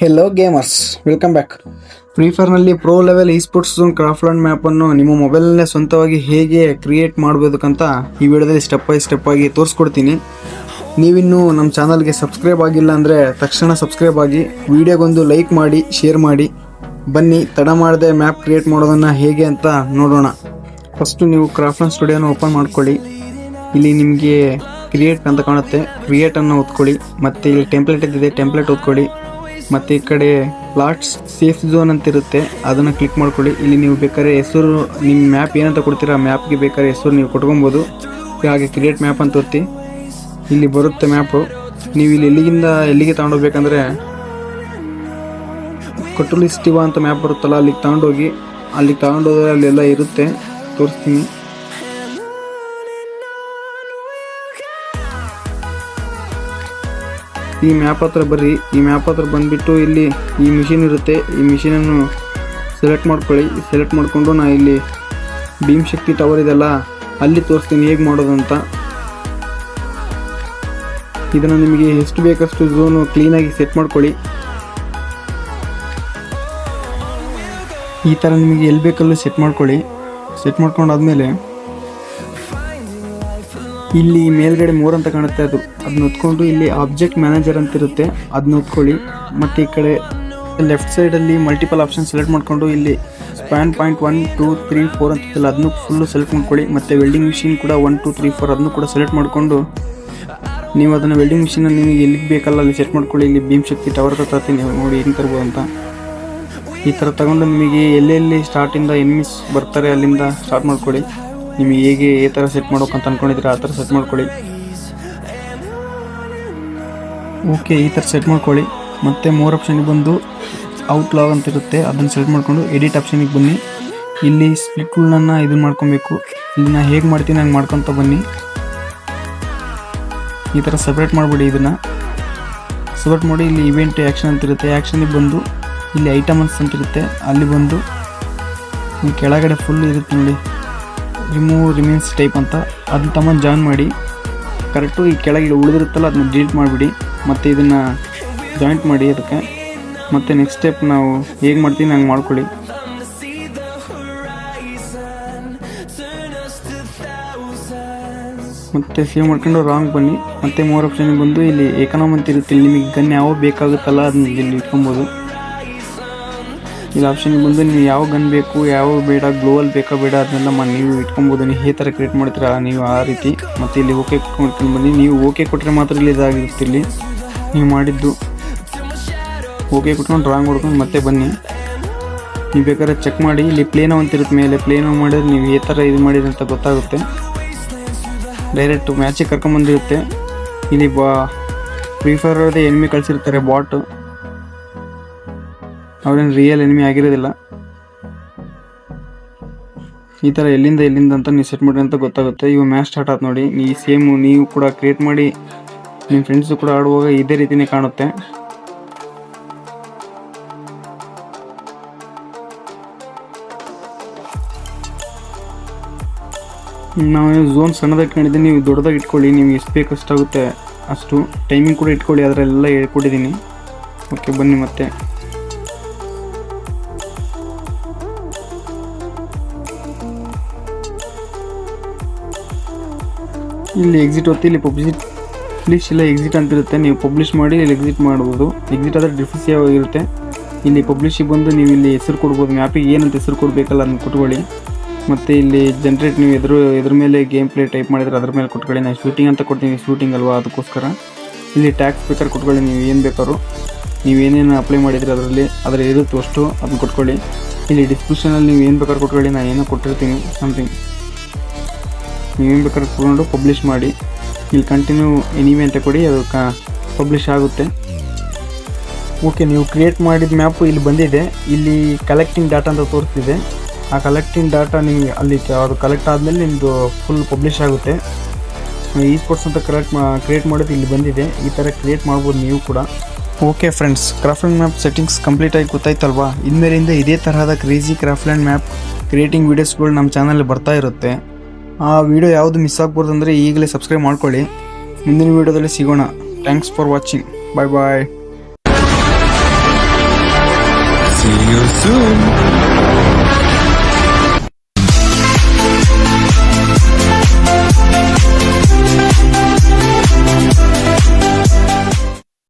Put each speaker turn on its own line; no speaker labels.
Hello gamers, welcome back. Free ಫೈರ್ನಲ್ಲಿ pro level sports zone craftland ಮ್ಯಾಪನ್ನು ನಿಮ್ಮ ಮೊಬೈಲ್ನಲ್ಲೇ ಸ್ವಂತವಾಗಿ ಹೇಗೆ ಕ್ರಿಯೇಟ್ ಮಾಡಬೇಕಂತ ಈ ವಿಡಿಯೋದಲ್ಲಿ ಸ್ಟೆಪ್ ಬೈ ಸ್ಟೆಪ್ ಆಗಿ ತೋರಿಸ್ಕೊಡ್ತೀನಿ. ನೀವಿನ್ನೂ ನಮ್ಮ ಚಾನಲ್ಗೆ ಸಬ್ಸ್ಕ್ರೈಬ್ ಆಗಿಲ್ಲ ಅಂದರೆ ತಕ್ಷಣ ಸಬ್ಸ್ಕ್ರೈಬ್ ಆಗಿ, ವಿಡಿಯೋಗೊಂದು ಲೈಕ್ ಮಾಡಿ, ಶೇರ್ ಮಾಡಿ. ಬನ್ನಿ, ತಡ ಮಾಡದೆ ಮ್ಯಾಪ್ ಕ್ರಿಯೇಟ್ ಮಾಡೋದನ್ನು ಹೇಗೆ ಅಂತ ನೋಡೋಣ. ಫಸ್ಟು ನೀವು ಕ್ರಾಫ್ಟ್ಲ್ಯಾಂಡ್ ಸ್ಟುಡಿಯೋನ ಓಪನ್ ಮಾಡ್ಕೊಳ್ಳಿ. ಇಲ್ಲಿ ನಿಮಗೆ ಕ್ರಿಯೇಟ್ ಅಂತ ಕಾಣುತ್ತೆ, ಕ್ರಿಯೇಟನ್ನು ಒತ್ಕೊಳ್ಳಿ. ಮತ್ತು ಇಲ್ಲಿ ಟೆಂಪ್ಲೇಟ್ ಇದ್ದಿದೆ, ಟೆಂಪ್ಲೇಟ್ ಒತ್ಕೊಳ್ಳಿ. ಮತ್ತು ಈ ಕಡೆ ಪ್ಲಾಟ್ಸ್ ಸೇಫ್ ಝೋನ್ ಅಂತ ಇರುತ್ತೆ, ಅದನ್ನು ಕ್ಲಿಕ್ ಮಾಡ್ಕೊಳ್ಳಿ. ಇಲ್ಲಿ ನೀವು ಬೇಕಾದ್ರೆ ಹೆಸರು, ನಿಮ್ಮ ಮ್ಯಾಪ್ ಏನಂತ ಕೊಡ್ತೀರಾ ಆ ಮ್ಯಾಪ್ಗೆ ಬೇಕಾದ್ರೆ ಹೆಸರು ನೀವು ಕೊಟ್ಕೊಬೋದು. ಹಾಗೆ ಕ್ರಿಯೇಟ್ ಮ್ಯಾಪ್ ಅಂತ ಒತ್ತಿ, ಇಲ್ಲಿ ಬರುತ್ತೆ ಮ್ಯಾಪು. ನೀವು ಇಲ್ಲಿ ಎಲ್ಲಿಗಿಂದ ಎಲ್ಲಿಗೆ ತಗೊಂಡೋಗ್ಬೇಕಂದ್ರೆ ಕಟುಲಿಸ್ಟಿವ ಅಂತ ಮ್ಯಾಪ್ ಬರುತ್ತಲ್ಲ, ಅಲ್ಲಿಗೆ ತಗೊಂಡೋಗಿ. ಅಲ್ಲಿಗೆ ತಗೊಂಡೋದ್ರೆ ಅಲ್ಲೆಲ್ಲ ಇರುತ್ತೆ, ತೋರಿಸ್ತೀನಿ. ಈ ಮ್ಯಾಪ್ ಹತ್ರ ಬರ್ರಿ. ಈ ಮ್ಯಾಪ್ ಹತ್ರ ಬಂದುಬಿಟ್ಟು ಇಲ್ಲಿ ಈ ಮಿಷಿನ್ ಇರುತ್ತೆ, ಈ ಮಿಷಿನನ್ನು ಸೆಲೆಕ್ಟ್ ಮಾಡ್ಕೊಳ್ಳಿ. ಸೆಲೆಕ್ಟ್ ಮಾಡಿಕೊಂಡು ನಾ ಇಲ್ಲಿ ಭೀಮ್ ಶಕ್ತಿ ಟವರ್ ಇದೆಲ್ಲ ಅಲ್ಲಿ ತೋರಿಸ್ತೀನಿ ಹೇಗೆ ಮಾಡೋದು ಅಂತ. ಇದನ್ನು ನಿಮಗೆ ಎಷ್ಟು ಬೇಕಷ್ಟು ಝೋನು ಕ್ಲೀನಾಗಿ ಸೆಟ್ ಮಾಡ್ಕೊಳ್ಳಿ. ಈ ಥರ ನಿಮಗೆ ಎಲ್ಲಿ ಬೇಕಲ್ಲೂ ಸೆಟ್ ಮಾಡ್ಕೊಳ್ಳಿ. ಸೆಟ್ ಮಾಡ್ಕೊಂಡಾದ್ಮೇಲೆ ಇಲ್ಲಿ ಮೇಲ್ಗಡೆ ಮೋರ್ ಅಂತ ಕಾಣುತ್ತೆ, ಅದನ್ನ ಹೊತ್ಕೊಂಡು ಇಲ್ಲಿ ಆಬ್ಜೆಕ್ಟ್ ಮ್ಯಾನೇಜರ್ ಅಂತ ಇರುತ್ತೆ, ಅದನ್ನ ಹೊತ್ಕೊಳ್ಳಿ. ಮತ್ತು ಈ ಕಡೆ ಲೆಫ್ಟ್ ಸೈಡಲ್ಲಿ ಮಲ್ಟಿಪಲ್ ಆಪ್ಷನ್ ಸೆಲೆಕ್ಟ್ ಮಾಡಿಕೊಂಡು ಇಲ್ಲಿ ಸ್ಪ್ಯಾನ್ ಪಾಯಿಂಟ್ 1 2 3 4 ಅಂತಿಲ್ಲ, ಅದನ್ನು ಫುಲ್ಲು ಸೆಲೆಕ್ಟ್ ಮಾಡ್ಕೊಳ್ಳಿ. ಮತ್ತು ವೆಲ್ಡಿಂಗ್ ಮಿಷಿನ್ ಕೂಡ 1 2 3 4 ಅದನ್ನು ಕೂಡ ಸೆಲೆಕ್ಟ್ ಮಾಡಿಕೊಂಡು ನೀವು ಅದನ್ನು ವೆಲ್ಡಿಂಗ್ ಮಿಷಿನಲ್ಲಿ ನಿಮಗೆ ಎಲ್ಲಿಗೆ ಬೇಕಲ್ಲ ಅಲ್ಲಿ ಸೆಟ್ ಮಾಡ್ಕೊಳ್ಳಿ. ಇಲ್ಲಿ ಭೀಮ್ ಶಕ್ತಿ ಟವರ್ ತರ್ತೀನಿ, ನೀವು ನೋಡಿ ಹೆಂಗೆ ತರ್ಬೋದು ಅಂತ. ಈ ಥರ ತಗೊಂಡು ನಿಮಗೆ ಎಲ್ಲೆಲ್ಲಿ ಸ್ಟಾರ್ಟಿಂದ ಎನಿಮೀಸ್ ಬರ್ತಾರೆ ಅಲ್ಲಿಂದ ಸ್ಟಾರ್ಟ್ ಮಾಡ್ಕೊಳ್ಳಿ. ನಿಮಗೆ ಹೇಗೆ ಈ ಥರ ಸೆಟ್ ಮಾಡ್ಬೇಕಂತ ಅಂದ್ಕೊಂಡಿದ್ರೆ ಆ ಥರ ಸೆಟ್ ಮಾಡ್ಕೊಳ್ಳಿ. ಓಕೆ, ಈ ಥರ ಸೆಟ್ ಮಾಡ್ಕೊಳ್ಳಿ. ಮತ್ತು ಮೋರ್ ಆಪ್ಷನಿಗೆ ಬಂದು ಔಟ್ಲಾಗ್ ಅಂತ ಇರುತ್ತೆ, ಅದನ್ನು ಸೆಲೆಕ್ಟ್ ಮಾಡಿಕೊಂಡು ಎಡಿಟ್ ಆಪ್ಷನಿಗೆ ಬನ್ನಿ. ಇಲ್ಲಿ ಸ್ಪ್ಲಿಟ್ ರೂಲ್ನನ್ನು ಇದನ್ನು ಮಾಡ್ಕೊಬೇಕು. ಇಲ್ಲಿ ನಾನು ಹೇಗೆ ಮಾಡ್ತೀನಿ ಹಂಗೆ ಮಾಡ್ಕೊತ ಬನ್ನಿ. ಈ ಥರ ಸಪ್ರೇಟ್ ಮಾಡಿಬಿಡಿ. ಇದನ್ನು ಸಪ್ರೇಟ್ ಮಾಡಿ ಇಲ್ಲಿ ಇವೆಂಟ್ ಆ್ಯಕ್ಷನ್ ಅಂತಿರುತ್ತೆ, ಆ್ಯಕ್ಷನಿಗೆ ಬಂದು ಇಲ್ಲಿ ಐಟಮ್ಸ್ ಅಂತಿರುತ್ತೆ, ಅಲ್ಲಿ ಬಂದು ಕೆಳಗಡೆ ಫುಲ್ ಇರುತ್ತೆ ನೋಡಿ, ರಿಮೂವ್ ರಿಮೈನ್ಸ್ ಟೈಪ್ ಅಂತ, ಅದನ್ನ ತಗೊಂಡು ಜಾಯಿನ್ ಮಾಡಿ. ಕರೆಕ್ಟು ಈ ಕೆಳಗೆ ಉಳಿದಿರುತ್ತಲ್ಲ ಅದನ್ನ ಡಿಲೀಟ್ ಮಾಡಿಬಿಡಿ. ಮತ್ತು ಇದನ್ನು ಜಾಯಿಂಟ್ ಮಾಡಿ ಅದಕ್ಕೆ. ಮತ್ತು ನೆಕ್ಸ್ಟ್ ಸ್ಟೆಪ್ ನಾವು ಹೇಗೆ ಮಾಡ್ತೀನಿ ಹಂಗೆ ಮಾಡ್ಕೊಳ್ಳಿ. ಮತ್ತು ಸೇವ್ ಮಾಡ್ಕೊಂಡು ರಾಂಗ್ ಬನ್ನಿ. ಮತ್ತು ಮೋರ್ ಆಪ್ಷನಿಗೆ ಬಂದು ಇಲ್ಲಿ ಎಕನಾಮ್ ಅಂತ ಇರುತ್ತೆ, ಇಲ್ಲಿ ನಿಮಗೆ ಗನ್ ಯಾವ ಬೇಕಾಗುತ್ತಲ್ಲ ಅದನ್ನ ಇಲ್ಲಿ ಇಟ್ಕೊಬೋದು. ಇಲ್ಲಿ ಆಪ್ಷನ್ಗೆ ಬಂದು ನೀವು ಯಾವ ಗನ್ ಬೇಕು ಯಾವ ಬೇಡ, ಗ್ಲೋವಲ್ ಬೇಕಾ ಬೇಡ ಅದನ್ನೆಲ್ಲ ನೀವು ಇಟ್ಕೊಬೋದು. ನೀವು ಈ ಥರ ಕ್ರಿಯೇಟ್ ಮಾಡ್ತೀರಾ ನೀವು ಆ ರೀತಿ. ಮತ್ತು ಇಲ್ಲಿ ಓಕೆ ಕೊಟ್ಕೊಂಡು ಬನ್ನಿ. ನೀವು ಓಕೆ ಕೊಟ್ಟರೆ ಮಾತ್ರ ಇಲ್ಲಿ ಇದಾಗಿರುತ್ತೆ. ಇಲ್ಲಿ ನೀವು ಮಾಡಿದ್ದು ಓಕೆ ಕೊಟ್ಕೊಂಡು ರಾಂಗ್ ಹೊಡ್ಕೊಂಡು ಮತ್ತೆ ಬನ್ನಿ. ನೀವು ಬೇಕಾದ್ರೆ ಚೆಕ್ ಮಾಡಿ. ಇಲ್ಲಿ ಪ್ಲೇನೋ ಅಂತಿರುತ್ತೆ ಮೇಲೆ, ಪ್ಲೇನೋ ಮಾಡಿದ್ರೆ ನೀವು ಈ ಥರ ಇದು ಮಾಡಿದ್ರೆ ಅಂತ ಗೊತ್ತಾಗುತ್ತೆ. ಡೈರೆಕ್ಟ್ ಮ್ಯಾಚಿಗೆ ಕರ್ಕೊಂಬಂದಿರುತ್ತೆ. ಇಲ್ಲಿ ಫ್ರೀ ಫೈರ್ ಅವ್ರದ್ದೇ ಎನಿಮಿ ಕಳಿಸಿರ್ತಾರೆ, ಬಾಟ್. ಅವ್ರೇನು ರಿಯಲ್ ಎನಿಮಿ ಆಗಿರೋದಿಲ್ಲ. ಈ ಥರ ಎಲ್ಲಿಂದ ಅಂತ ನೀವು ಸೆಟ್ ಮಾಡಿ ಅಂತ ಗೊತ್ತಾಗುತ್ತೆ. ಇವು ಮ್ಯಾಚ್ ಸ್ಟಾರ್ಟ್ ಆಯ್ತು ನೋಡಿ. ನೀವು ಕೂಡ ಕ್ರಿಯೇಟ್ ಮಾಡಿ ನಿಮ್ಮ ಫ್ರೆಂಡ್ಸು ಕೂಡ ಆಡುವಾಗ ಇದೇ ರೀತಿಯೇ ಕಾಣುತ್ತೆ. ನಾವು ಝೋನ್ ಸಣ್ಣದಾಗಿ ಇಟ್ಕೊಂಡಿದ್ದೀನಿ, ನೀವು ದೊಡ್ಡದಾಗಿ ಇಟ್ಕೊಳ್ಳಿ. ನೀವು ಎಷ್ಟು ಬೇಕು ಅಷ್ಟಾಗುತ್ತೆ ಅಷ್ಟು. ಟೈಮಿಂಗ್ ಕೂಡ ಇಟ್ಕೊಳ್ಳಿ, ಅದರೆಲ್ಲ ಹೇಳ್ಕೊಟ್ಟಿದ್ದೀನಿ. ಓಕೆ, ಬನ್ನಿ. ಮತ್ತೆ ಇಲ್ಲಿ ಎಕ್ಸಿಟ್ ಒತ್ತಿ. ಇಲ್ಲಿ ಪಬ್ಲಿಷ್ ಇಲ್ಲ ಎಕ್ಸಿಟ್ ಅಂತಿರುತ್ತೆ, ನೀವು ಪಬ್ಲಿಷ್ ಮಾಡಿ ಇಲ್ಲಿ ಎಕ್ಸಿಟ್ ಮಾಡ್ಬೋದು. ಎಕ್ಸಿಟ್ ಆದರೆ ಡಿಫ್ರೆನ್ಸ್ ಆಗಿರುತ್ತೆ. ಇಲ್ಲಿ ಪಬ್ಲಿಷಿಗೆ ಬಂದು ನೀವು ಇಲ್ಲಿ ಹೆಸರು ಕೊಡ್ಬೋದು, ಮ್ಯಾಪಿಗೆ ಏನಂತ ಹೆಸರು ಕೊಡಬೇಕಲ್ಲ ಅದನ್ನು ಕೊಟ್ಕೊಳ್ಳಿ. ಮತ್ತು ಇಲ್ಲಿ ಜನ್ರೇಟ್ ನೀವು ಎದ್ರ ಮೇಲೆ ಗೇಮ್ ಪ್ಲೇ ಟೈಪ್ ಮಾಡಿದರೆ ಅದ್ರ ಮೇಲೆ ಕೊಟ್ಕೊಳ್ಳಿ. ನಾನು ಶೂಟಿಂಗ್ ಅಂತ ಕೊಡ್ತೀನಿ, ಶೂಟಿಂಗ್ ಅಲ್ವಾ ಅದಕ್ಕೋಸ್ಕರ. ಇಲ್ಲಿ ಟ್ಯಾಕ್ಸ್ ಬೇಕಾದ್ರೆ ಕೊಟ್ಕೊಳ್ಳಿ, ನೀವು ಏನು ಬೇಕಾದ್ರು. ನೀವೇನೇನು ಅಪ್ಲೈ ಮಾಡಿದರೆ ಅದರ ಇರುತ್ತೆ ಅಷ್ಟು ಅದನ್ನ ಕೊಟ್ಕೊಳ್ಳಿ. ಇಲ್ಲಿ ಡಿಸ್ಕ್ರಿಪ್ಷನಲ್ಲಿ ನೀವು ಏನು ಬೇಕಾದ್ರೂ ಕೊಟ್ಕೊಳ್ಳಿ, ನಾನು ಏನೋ ಕೊಟ್ಟಿರ್ತೀನಿ ಸಮಥಿಂಗ್. ನೀವೇನು ಬೇಕಾದ್ರೆ ಕೊಟ್ಕೊಂಡು ಪಬ್ಲಿಷ್ ಮಾಡಿ. ಇಲ್ಲಿ ಕಂಟಿನ್ಯೂ ಎನಿವೆ ಅಂತ ಕೊಡಿ, ಅದು ಪಬ್ಲಿಷ್ ಆಗುತ್ತೆ. ಓಕೆ, ನೀವು ಕ್ರಿಯೇಟ್ ಮಾಡಿದ ಮ್ಯಾಪು ಇಲ್ಲಿ ಬಂದಿದೆ. ಇಲ್ಲಿ ಕಲೆಕ್ಟಿಂಗ್ ಡಾಟಾ ಅಂತ ತೋರಿಸ್ತಿದೆ. ಆ ಕಲೆಕ್ಟಿಂಗ್ ಡಾಟಾ ನೀವು ಅಲ್ಲಿ ಅದು ಕಲೆಕ್ಟ್ ಆದಮೇಲೆ ನಿಮ್ಮದು ಫುಲ್ ಪಬ್ಲಿಷ್ ಆಗುತ್ತೆ. ಸ್ಪೋರ್ಟ್ಸ್ ಅಂತ ಕ್ರಿಯೇಟ್ ಮಾಡೋದು ಇಲ್ಲಿ ಬಂದಿದೆ. ಈ ಥರ ಕ್ರಿಯೇಟ್ ಮಾಡ್ಬೋದು ನೀವು ಕೂಡ. Okay friends, craftland map settings complete ಆಗಿ ಗೊತ್ತಾಯ್ತಲ್ವಾ? ಇನ್ಮೇಲಿಂದ ಇದೇ ತರಹದ ಕ್ರೇಜಿ ಕ್ರಾಫ್ಟ್ಲ್ಯಾಂಡ್ ಮ್ಯಾಪ್ ಕ್ರಿಯೇಟಿಂಗ್ ವೀಡಿಯೋಸ್ಗಳು ನಮ್ಮ ಚಾನಲ್ ಬರ್ತಾ ಇರುತ್ತೆ. ಆ ವಿಡಿಯೋ ಯಾವುದು ಮಿಸ್ ಆಗ್ಬಾರ್ದು ಅಂದರೆ ಈಗಲೇ ಸಬ್ಸ್ಕ್ರೈಬ್ ಮಾಡ್ಕೊಳ್ಳಿ. ಮುಂದಿನ ವಿಡಿಯೋದಲ್ಲಿ ಸಿಗೋಣ. Thanks for watching. Bye bye.
See you soon.